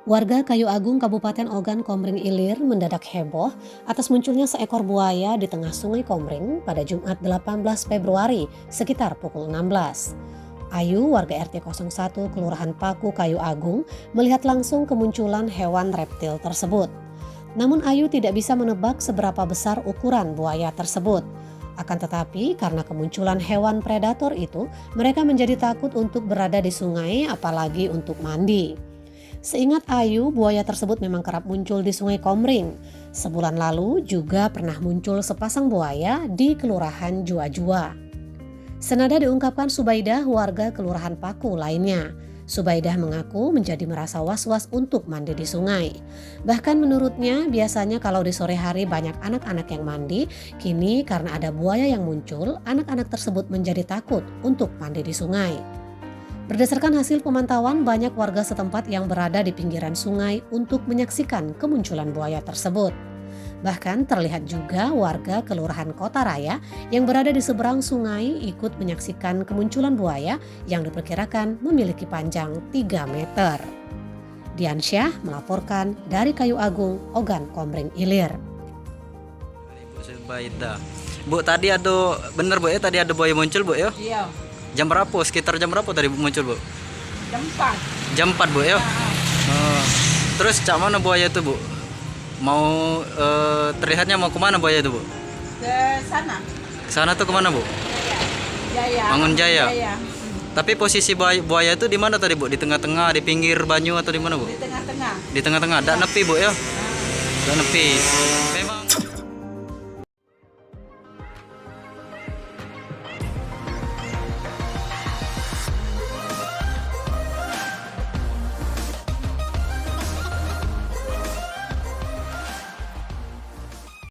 Warga Kayu Agung Kabupaten Ogan Komering Ilir mendadak heboh atas munculnya seekor buaya di tengah Sungai Komering pada Jumat 18 Februari sekitar pukul 16. Ayu, warga RT 01 Kelurahan Paku Kayu Agung, melihat langsung kemunculan hewan reptil tersebut. Namun Ayu tidak bisa menebak seberapa besar ukuran buaya tersebut. Akan tetapi karena kemunculan hewan predator itu, mereka menjadi takut untuk berada di sungai apalagi untuk mandi. Seingat Ayu, buaya tersebut memang kerap muncul di Sungai Komering. Sebulan lalu juga pernah muncul sepasang buaya di Kelurahan Jua-Jua. Senada diungkapkan Subaidah, warga Kelurahan Paku lainnya. Subaidah mengaku menjadi merasa was-was untuk mandi di sungai. Bahkan menurutnya biasanya kalau di sore hari banyak anak-anak yang mandi, kini karena ada buaya yang muncul, anak-anak tersebut menjadi takut untuk mandi di sungai. Berdasarkan hasil pemantauan, banyak warga setempat yang berada di pinggiran sungai untuk menyaksikan kemunculan buaya tersebut. Bahkan terlihat juga warga Kelurahan Kota Raya yang berada di seberang sungai ikut menyaksikan kemunculan buaya yang diperkirakan memiliki panjang 3 meter. Diansyah melaporkan dari Kayu Agung, Ogan Komering Ilir. Ibu Subaidah. Bu, tadi ada bener Bu ya, tadi ada buaya muncul Bu ya? Iya, Jam berapa? Sekitar jam berapa tadi muncul Bu? jam 4. Jam 4 Bu ya? Ya, Oh. Terus cak mana buaya itu Bu? Mau terlihatnya mau kemana buaya itu Bu? ke sana. Ke sana tuh kemana Bu? Jaya. Mangun Jaya. Jaya. Tapi posisi buaya itu di mana tadi Bu? Di tengah-tengah, di pinggir banyu atau di mana Bu? Di tengah-tengah. Di tengah-tengah. Dak nepi Bu ya? Dak nepi. Memang